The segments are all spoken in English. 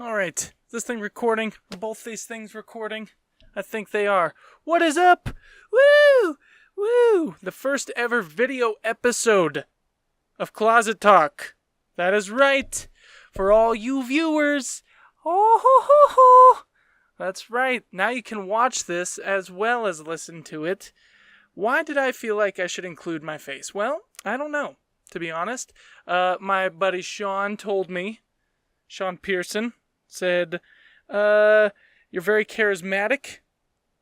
Alright, is this thing recording? Are both these things recording? I think they are. What is up? Woo! Woo! The first ever video episode of Closet Talk. That is right. For all you viewers. Oh ho ho ho! That's right. Now you can watch this as well as listen to it. Why did I feel like I should include my face? Well, I don't know, to be honest. My buddy Sean told me, Sean Pearson, said, you're very charismatic,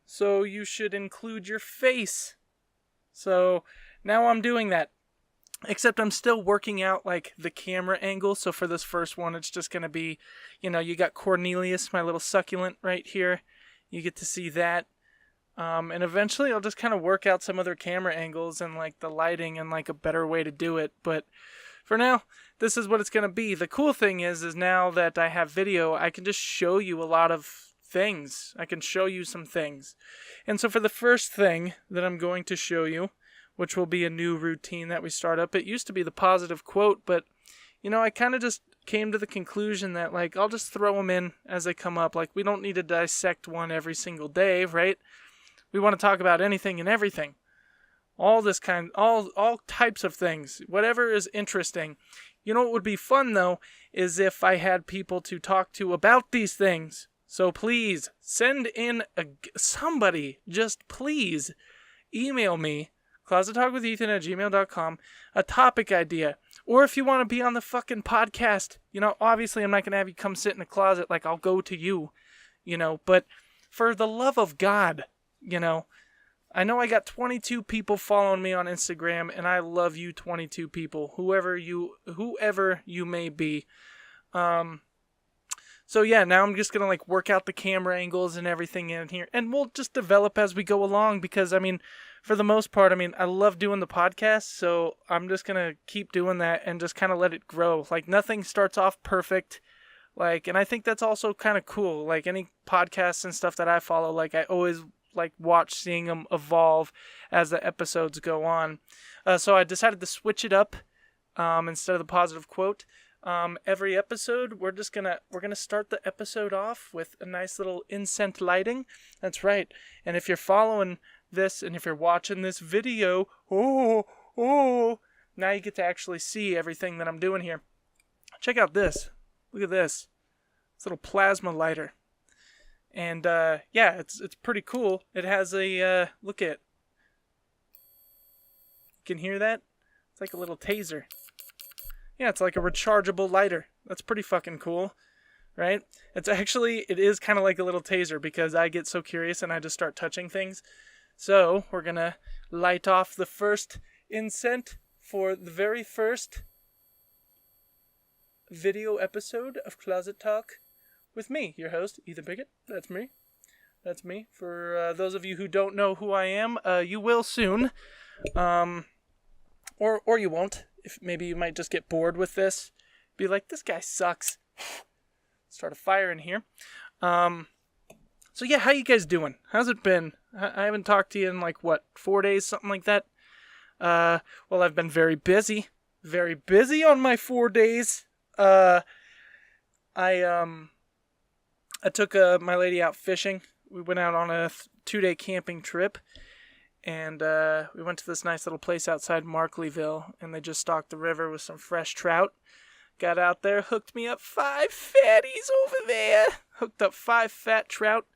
so you should include your face. So now I'm doing that. Except I'm still working out like the camera angle. So for this first one, it's just going to be, you got Cornelius, my little succulent right here. You get to see that. And eventually I'll just kind of work out some other camera angles and like the lighting and like a better way to do it. But for now, this is what it's going to be. The cool thing is now that I have video, I can just show you a lot of things. I can show you some things. And so for the first thing that I'm going to show you, which will be a new routine that we start up. It used to be the positive quote, but, I kind of just came to the conclusion that, like, I'll just throw them in as they come up. Like, we don't need to dissect one every single day, right? We want to talk about anything and everything. All types of things. Whatever is interesting. You know what would be fun, though, is if I had people to talk to about these things. So please, send in somebody. Just please email me. closettalkwithethan@gmail.com, a topic idea. Or if you want to be on the fucking podcast, obviously I'm not going to have you come sit in a closet like I'll go to you, but for the love of God, I know I got 22 people following me on Instagram, and I love you 22 people, whoever you may be. So yeah, now I'm just going to work out the camera angles and everything in here, and we'll just develop as we go along because, for the most part, I love doing the podcast, so I'm just going to keep doing that and just kind of let it grow. Nothing starts off perfect, and I think that's also kind of cool. Any podcasts and stuff that I follow, I always, watch seeing them evolve as the episodes go on. So I decided to switch it up instead of the positive quote. Every episode, we're gonna start the episode off with a nice little incense lighting. That's right. And if you're following this and if you're watching this video, now you get to actually see everything that I'm doing here. Check out this. Look at this. This little plasma lighter. And it's pretty cool. It has a look at. You can hear that? It's like a little taser. Yeah, it's like a rechargeable lighter. That's pretty fucking cool, right? It is kind of like a little taser because I get so curious and I just start touching things. So we're going to light off the first incense for the very first video episode of Closet Talk with me, your host, Ethan Pickett. That's me. That's me. For those of you who don't know who I am, you will soon. Or you won't. If maybe you might just get bored with this. Be like, this guy sucks. Start a fire in here. So yeah, how you guys doing? How's it been? I haven't talked to you in 4 days, something like that. Well, I've been very busy. Very busy on my 4 days. I took my lady out fishing. We went out on a 2-day camping trip. And we went to this nice little place outside Markleyville, and they just stocked the river with some fresh trout. Got out there, hooked me up 5 fatties over there. Hooked up 5 fat trout.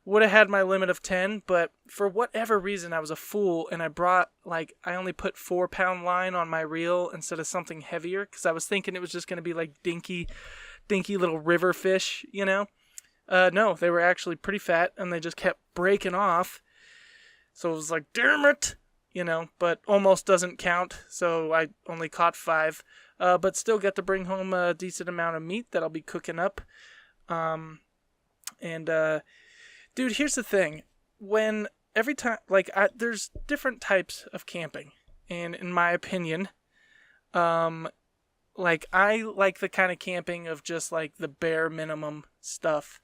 Would have had my limit of 10, but for whatever reason, I was a fool, and I brought, I only put 4-pound line on my reel instead of something heavier, because I was thinking it was just going to be dinky little river fish, No, they were actually pretty fat, and they just kept breaking off. So it was damn it, but almost doesn't count. So I only caught 5, but still got to bring home a decent amount of meat that I'll be cooking up. Dude, here's the thing. Every time, there's different types of camping. And in my opinion, I like the kind of camping of just the bare minimum stuff,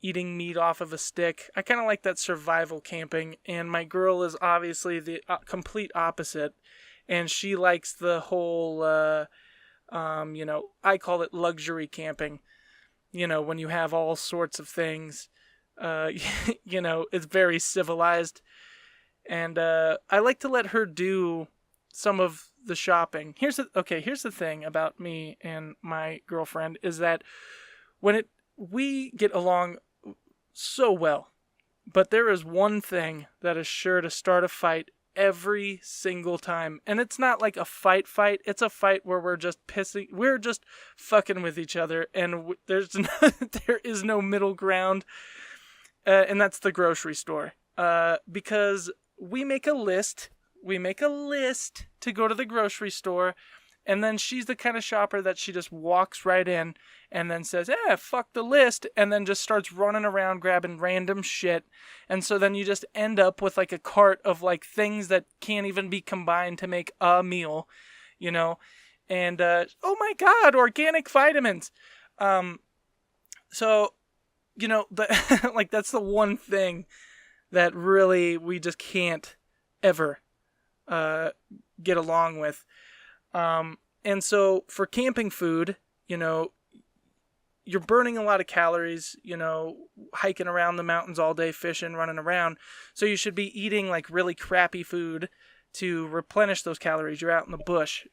eating meat off of a stick. I kind of like that survival camping, and my girl is obviously the complete opposite, and she likes the whole, I call it luxury camping. when you have all sorts of things, it's very civilized. And I like to let her do some of the shopping. Here's the thing about me and my girlfriend is that we get along so well, but there is one thing that is sure to start a fight every single time. And it's not like a fight. It's a fight where we're just fucking with each other, and there's there is no middle ground. And that's the grocery store. Because we make a list to go to the grocery store, and then she's the kind of shopper that she just walks right in and then says, fuck the list, and then just starts running around grabbing random shit. And so then you just end up with like a cart of like things that can't even be combined to make a meal, and oh my god, organic vitamins. So like that's the one thing that really we just can't ever get along with. And so for camping food, you're burning a lot of calories, hiking around the mountains all day, fishing, running around. So you should be eating like really crappy food to replenish those calories. You're out in the bush,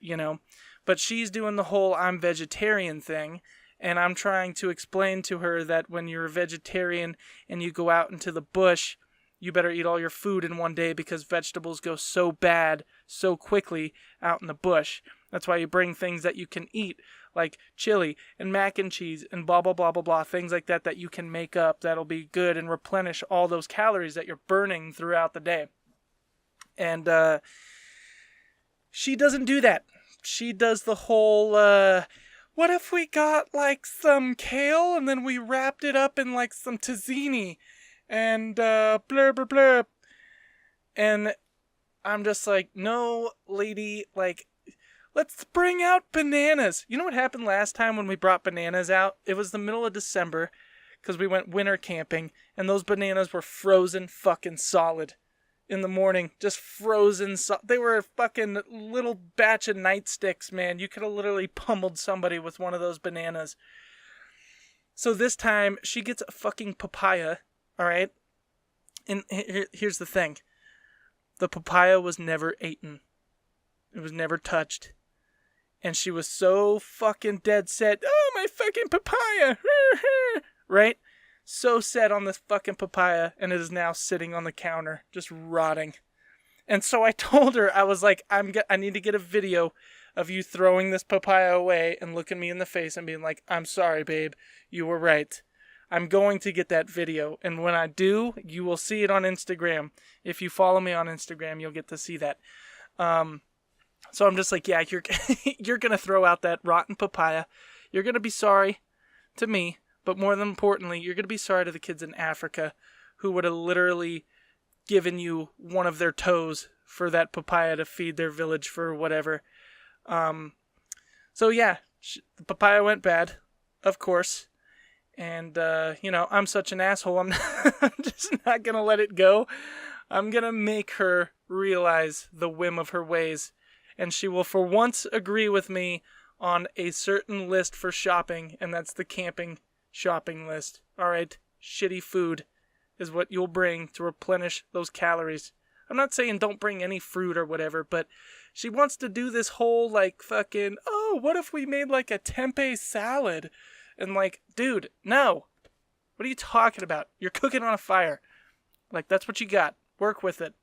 But she's doing the whole I'm vegetarian thing. And I'm trying to explain to her that when you're a vegetarian and you go out into the bush, you better eat all your food in one day because vegetables go so bad so quickly out in the bush. That's why you bring things that you can eat, like chili and mac and cheese and blah, blah, blah, blah, blah, things like that you can make up that'll be good and replenish all those calories that you're burning throughout the day. And she doesn't do that. She does the whole, what if we got like some kale and then we wrapped it up in like some tahini and blur, blur, blur. And I'm just like, no, lady, like, let's bring out bananas. You know what happened last time when we brought bananas out? It was the middle of December because we went winter camping, and those bananas were frozen fucking solid in the morning. Just frozen. They were a fucking little batch of nightsticks, man. You could have literally pummeled somebody with one of those bananas. So this time, she gets a fucking papaya, all right? And here's the thing. The papaya was never eaten. It was never touched. And she was so fucking dead set. Oh, my fucking papaya. Right? So set on this fucking papaya. And it is now sitting on the counter. Just rotting. And so I told her, I was like, I need to get a video of you throwing this papaya away and looking me in the face and being like, I'm sorry, babe. You were right. I'm going to get that video. And when I do, you will see it on Instagram. If you follow me on Instagram, you'll get to see that. So I'm just like, yeah, you're going to throw out that rotten papaya. You're going to be sorry to me. But more than importantly, you're going to be sorry to the kids in Africa who would have literally given you one of their toes for that papaya to feed their village for whatever. So yeah, the papaya went bad, of course. And, I'm such an asshole. I'm just not going to let it go. I'm going to make her realize the whim of her ways. And she will for once agree with me on a certain list for shopping. And that's the camping shopping list. All right. Shitty food is what you'll bring to replenish those calories. I'm not saying don't bring any fruit or whatever, but she wants to do this whole like fucking, oh, what if we made like a tempeh salad? And like, dude, no. What are you talking about? You're cooking on a fire. Like, that's what you got. Work with it.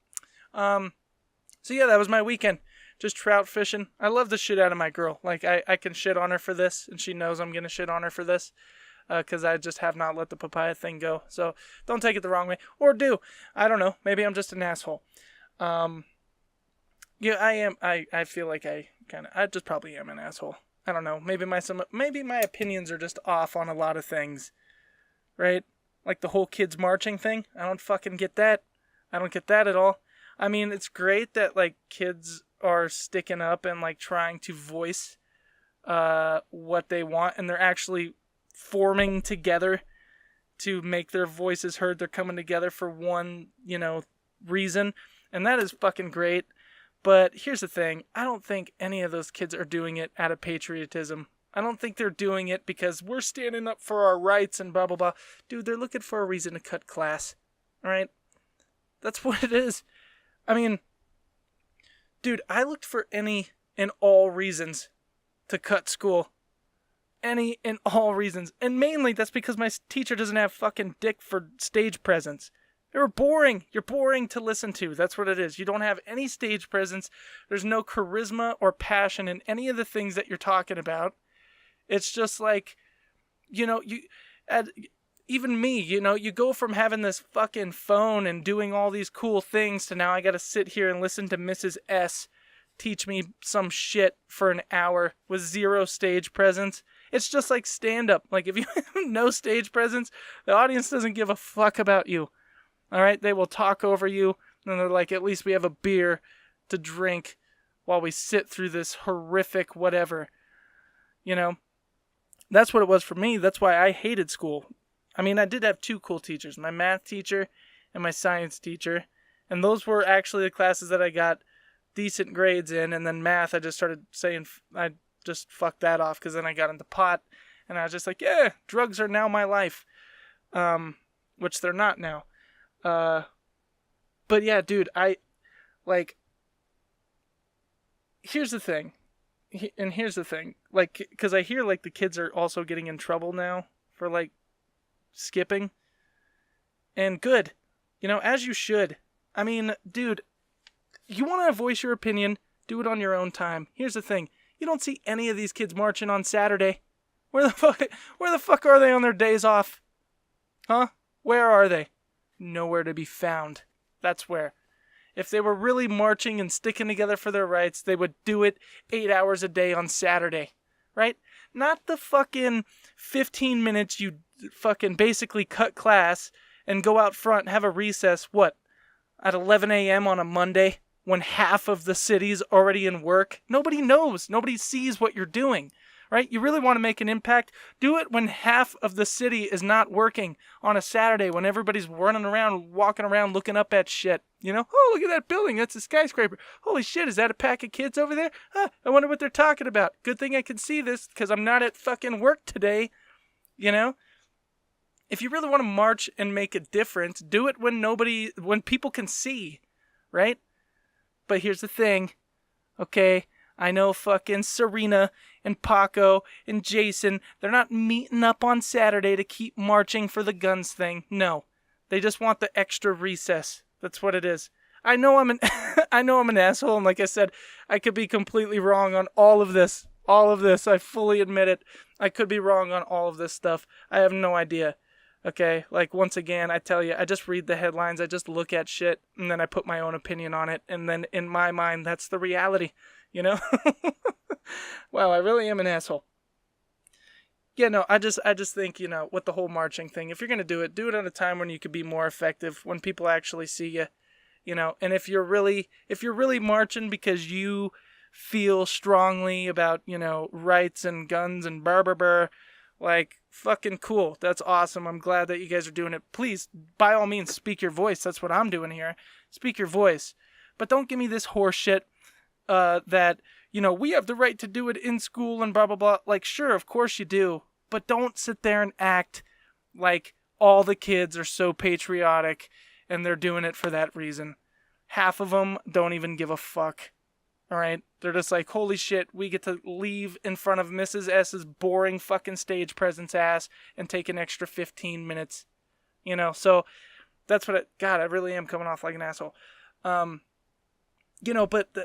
So yeah, that was my weekend. Just trout fishing. I love the shit out of my girl. Like, I can shit on her for this, and she knows I'm going to shit on her for this. Because I just have not let the papaya thing go. So, don't take it the wrong way. Or do. I don't know. Maybe I'm just an asshole. Yeah, I am. I feel like I just probably am an asshole. I don't know. Maybe my opinions are just off on a lot of things, right? Like the whole kids marching thing. I don't fucking get that. I don't get that at all. I mean, it's great that like kids are sticking up and like trying to voice what they want, and they're actually forming together to make their voices heard. They're coming together for one, reason, and that is fucking great. But here's the thing. I don't think any of those kids are doing it out of patriotism. I don't think they're doing it because we're standing up for our rights and blah, blah, blah. Dude, they're looking for a reason to cut class. All right? That's what it is. I mean, dude, I looked for any and all reasons to cut school. Any and all reasons. And mainly that's because my teacher doesn't have fucking dick for stage presence. They were boring. You're boring to listen to. That's what it is. You don't have any stage presence. There's no charisma or passion in any of the things that you're talking about. It's just like, even me, you go from having this fucking phone and doing all these cool things to now I got to sit here and listen to Mrs. S teach me some shit for an hour with zero stage presence. It's just like stand-up. Like, if you have no stage presence, the audience doesn't give a fuck about you. All right? They will talk over you, and they're like, at least we have a beer to drink while we sit through this horrific whatever. That's what it was for me. That's why I hated school. I mean, I did have two cool teachers, my math teacher and my science teacher, and those were actually the classes that I got decent grades in, and then math, I just started saying, I just fucked that off, because then I got into pot, and I was just like, yeah, drugs are now my life, which they're not now, but yeah, dude, here's the thing, like, because I hear, like, the kids are also getting in trouble now for, like, skipping, and good, as you should. I mean, dude, you want to voice your opinion, do it on your own time. Here's the thing. You don't see any of these kids marching on Saturday. Where the fuck are they on their days off? Huh? Where are they? Nowhere to be found. That's where. If they were really marching and sticking together for their rights, they would do it 8 hours a day on Saturday. Right? Not the fucking 15 minutes you fucking basically cut class and go out front and have a recess, at 11 a.m. on a Monday? When half of the city's already in work? Nobody knows. Nobody sees what you're doing, right? You really want to make an impact? Do it when half of the city is not working on a Saturday, when everybody's running around, walking around, looking up at shit. Oh, look at that building. That's a skyscraper. Holy shit, is that a pack of kids over there? I wonder what they're talking about. Good thing I can see this, because I'm not at fucking work today. If you really want to march and make a difference, do it when people can see, right? But here's the thing, okay? I know fucking Serena and Paco and Jason, they're not meeting up on Saturday to keep marching for the guns thing. No, they just want the extra recess. That's what it is. I know I'm an asshole, and like I said, I could be completely wrong on all of this. I fully admit it. I could be wrong on all of this stuff. I have no idea. Okay, like, once again, I tell you, I just read the headlines, I just look at shit, and then I put my own opinion on it, and then in my mind, that's the reality, Wow, I really am an asshole. Yeah, no, I just think, with the whole marching thing, if you're going to do it at a time when you could be more effective, when people actually see you, and if you're really marching because you feel strongly about, rights and guns and burr, like, fucking cool. That's awesome. I'm glad that you guys are doing it. Please, by all means, speak your voice. That's what I'm doing here. Speak your voice. But don't give me this horse shit that, we have the right to do it in school and blah, blah, blah. Like, sure, of course you do. But don't sit there and act like all the kids are so patriotic and they're doing it for that reason. Half of them don't even give a fuck. All right? They're just like, holy shit, we get to leave in front of Mrs. S's boring fucking stage presence ass and take an extra 15 minutes. So that's what God, I really am coming off like an asshole. But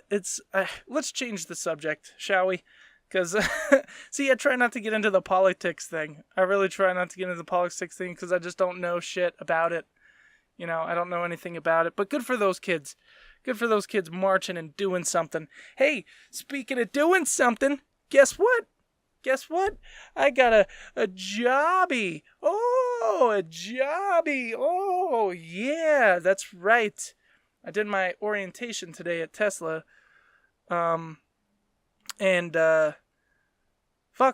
it's, let's change the subject, shall we? Because, see, I try not to get into the politics thing. I really try not to get into the politics thing because I just don't know shit about it. I don't know anything about it. But good for those kids. Good for those kids marching and doing something. Hey, speaking of doing something, guess what? I got a jobby. Oh, a jobby. Oh, yeah, that's right. I did my orientation today at Tesla. Fuck,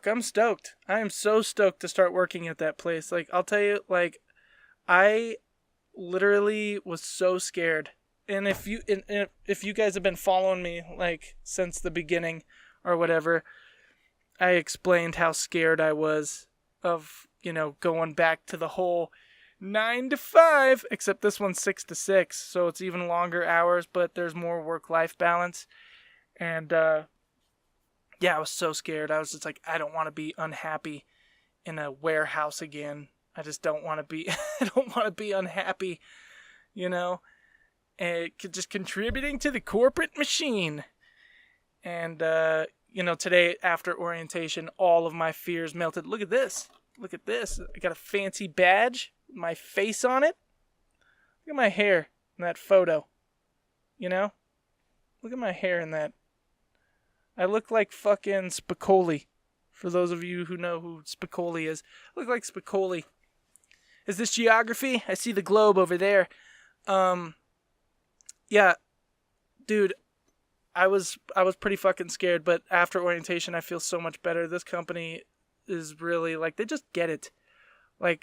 I'm stoked. I am so stoked to start working at that place. Like, I'll tell you, like, I literally was so scared. And if you guys have been following me, like, since the beginning or whatever, I explained how scared I was of, going back to the whole 9 to 5, except this one's 6 to 6, so it's even longer hours, but there's more work-life balance. And, yeah, I was so scared. I was just like, I don't want to be unhappy in a warehouse again. I just don't want to be, I don't want to be unhappy, and just contributing to the corporate machine. And, today after orientation, all of my fears melted. Look at this. Look at this. I got a fancy badge, my face on it. Look at my hair in that photo. Look at my hair in that. I look like fucking Spicoli. For those of you who know who Spicoli is. I look like Spicoli. Is this geography? I see the globe over there. Yeah. Dude, I was pretty fucking scared, but after orientation I feel so much better. This company is really, they just get it.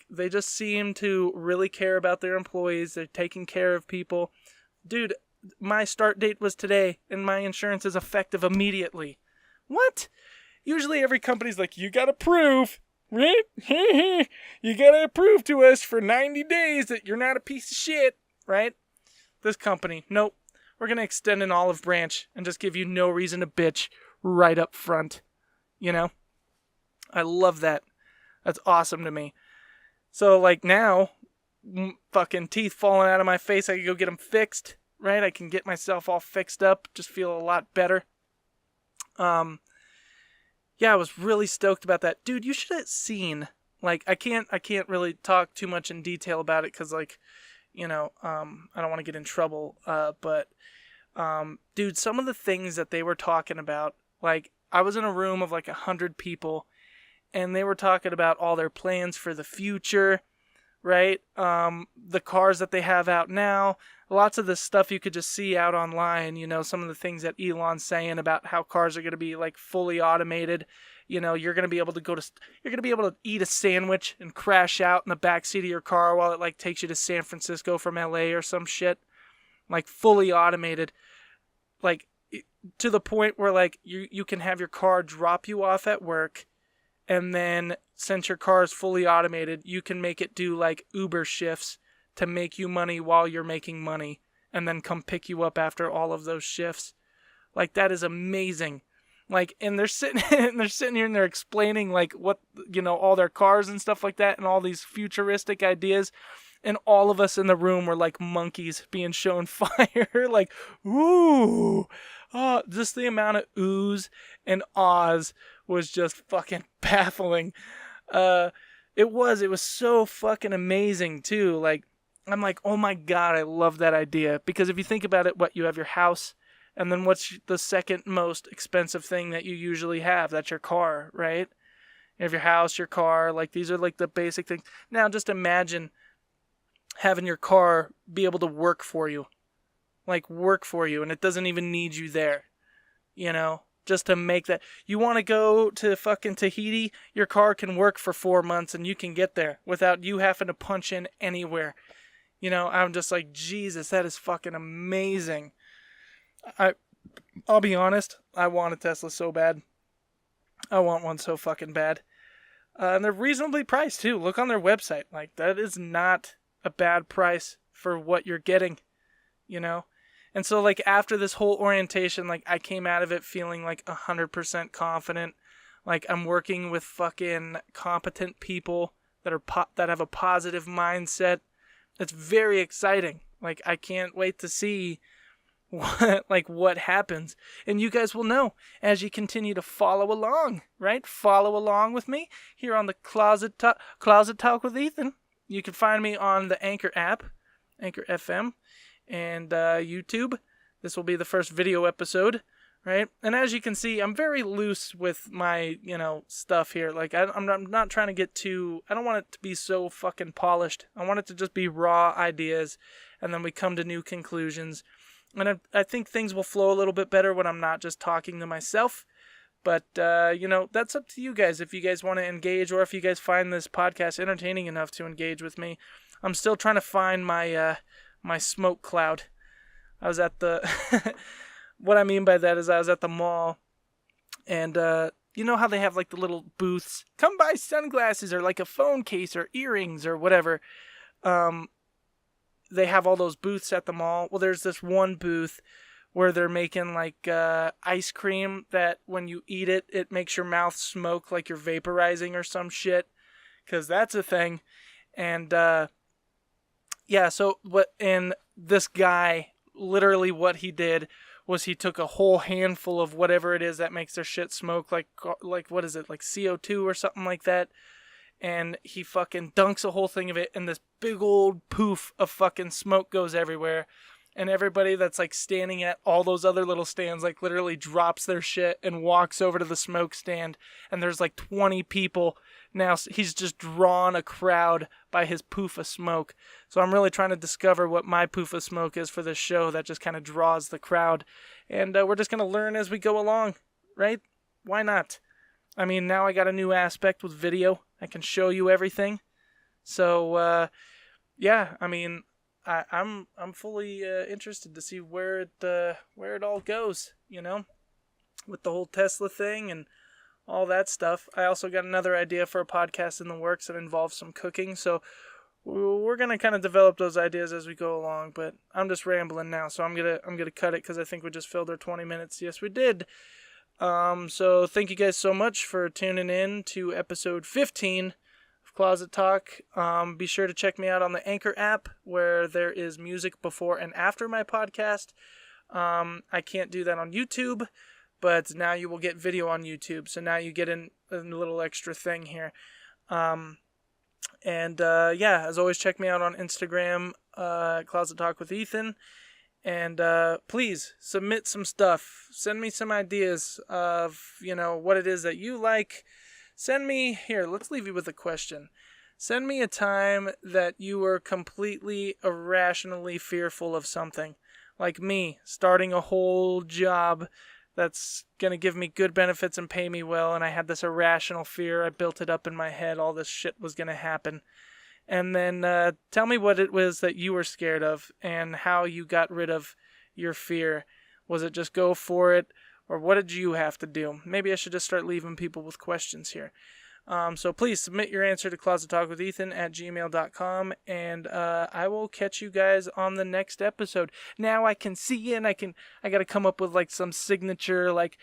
They just seem to really care about their employees. They're taking care of people. Dude, my start date was today, and my insurance is effective immediately. What? Usually every company's like, you gotta prove, right? You gotta prove to us for 90 days that you're not a piece of shit, right? This company, nope. We're gonna extend an olive branch and just give you no reason to bitch right up front. I love that. That's awesome to me. So, now, fucking teeth falling out of my face, I can go get them fixed, right? I can get myself all fixed up, just feel a lot better. Yeah, I was really stoked about that. Dude, you should have seen, I can't really talk too much in detail about it, because, I don't want to get in trouble, but, dude, some of the things that they were talking about, I was in a room of 100 people, and they were talking about all their plans for the future, right? The cars that they have out now, lots of the stuff you could just see out online, some of the things that Elon's saying about how cars are going to be fully automated. You're going to be able to you're going to be able to eat a sandwich and crash out in the backseat of your car while it takes you to San Francisco from LA or some shit. Fully automated. To the point where you can have your car drop you off at work, and then since your car is fully automated, you can make it do Uber shifts to make you money while you're making money, and then come pick you up after all of those shifts. That is amazing. And they're sitting here and they're explaining what, all their cars and stuff like that, and all these futuristic ideas. And all of us in the room were like monkeys being shown fire. Ooh. Oh, just the amount of oohs and ahs was just fucking baffling. It was so fucking amazing too. I'm like, oh my God, I love that idea. Because if you think about it, you have your house, and then what's the second most expensive thing that you usually have? That's your car, right? You have your house, your car, these are the basic things. Now just imagine having your car be able to work for you. And it doesn't even need you there. Just to make that. You want to go to fucking Tahiti, your car can work for 4 months and you can get there without you having to punch in anywhere. I'm just like, Jesus, that is fucking amazing. I'll be honest, I want a Tesla so bad. I want one so fucking bad. And they're reasonably priced too. Look on their website. That is not a bad price for what you're getting, And so after this whole orientation, I came out of it feeling 100% confident. I'm working with fucking competent people that have a positive mindset. It's very exciting. I can't wait to see what happens. And you guys will know as you continue to follow along, right? Follow along with me here on the Closet Talk with Ethan. You can find me on the Anchor app, Anchor FM, and YouTube. This will be the first video episode, right? And as you can see, I'm very loose with my, stuff here. I'm not trying to get too, I don't want it to be so fucking polished. I want it to just be raw ideas, and then we come to new conclusions. And I think things will flow a little bit better when I'm not just talking to myself. But, that's up to you guys if you guys want to engage, or if you guys find this podcast entertaining enough to engage with me. I'm still trying to find my my smoke cloud. I was at the... What I mean by that is I was at the mall, and you know how they have like the little booths? Come buy sunglasses or like a phone case or earrings or whatever. They have all those booths at the mall. Well, there's this one booth where they're making like ice cream that when you eat it, it makes your mouth smoke like you're vaporizing or some shit. Because that's a thing. And yeah, so and this guy, literally what he did was he took a whole handful of whatever it is that makes their shit smoke, like what is it, like CO2 or something like that, and he fucking dunks a whole thing of it, and this big old poof of fucking smoke goes everywhere, and everybody that's like standing at all those other little stands like literally drops their shit and walks over to the smoke stand, and there's like 20 people. Now he's just drawn a crowd by his poof of smoke. So I'm really trying to discover what my poof of smoke is for this show that just kind of draws the crowd. And we're just going to learn as we go along, right? Why not? I mean, now I got a new aspect with video. I can show you everything. So, yeah, I mean, I'm fully interested to see where it all goes, you know, with the whole Tesla thing and all that stuff. I also got another idea for a podcast in the works that involves some cooking, so we're gonna kind of develop those ideas as we go along. But I'm just rambling now, so I'm gonna cut it because I think we just filled our 20 minutes. Yes, we did. So thank you guys so much for tuning in to episode 15 of Closet Talk. Be sure to check me out on the Anchor app where there is music before and after my podcast. I can't do that on YouTube, but now you will get video on YouTube. So now you get a little extra thing here. Yeah, as always, check me out on Instagram, Closet Talk with Ethan. And please submit some stuff. Send me some ideas of, what it is that you like. Send me, here, let's leave you with a question. Send me a time that you were completely irrationally fearful of something. Like me, starting a whole job that's going to give me good benefits and pay me well, and I had this irrational fear. I built it up in my head. All this shit was going to happen. And then tell me what it was that you were scared of and how you got rid of your fear. Was it just go for it, or what did you have to do? Maybe I should just start leaving people with questions here. So please submit your answer to closettalkwithethan@gmail.com, and I will catch you guys on the next episode. Now I can see, and I got to come up with like some signature like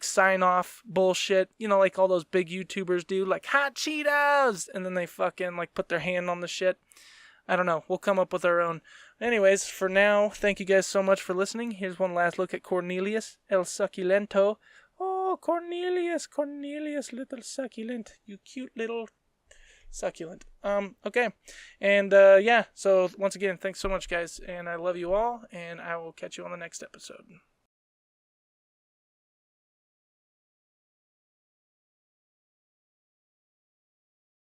sign off bullshit, like all those big YouTubers do, like hot Cheetos, and then they fucking like put their hand on the shit. I don't know. We'll come up with our own. Anyways, for now, thank you guys so much for listening. Here's one last look at Cornelius, El Succulento. Oh, Cornelius, little succulent. You cute little succulent. Okay. And, yeah. So, once again, thanks so much, guys. And I love you all. And I will catch you on the next episode.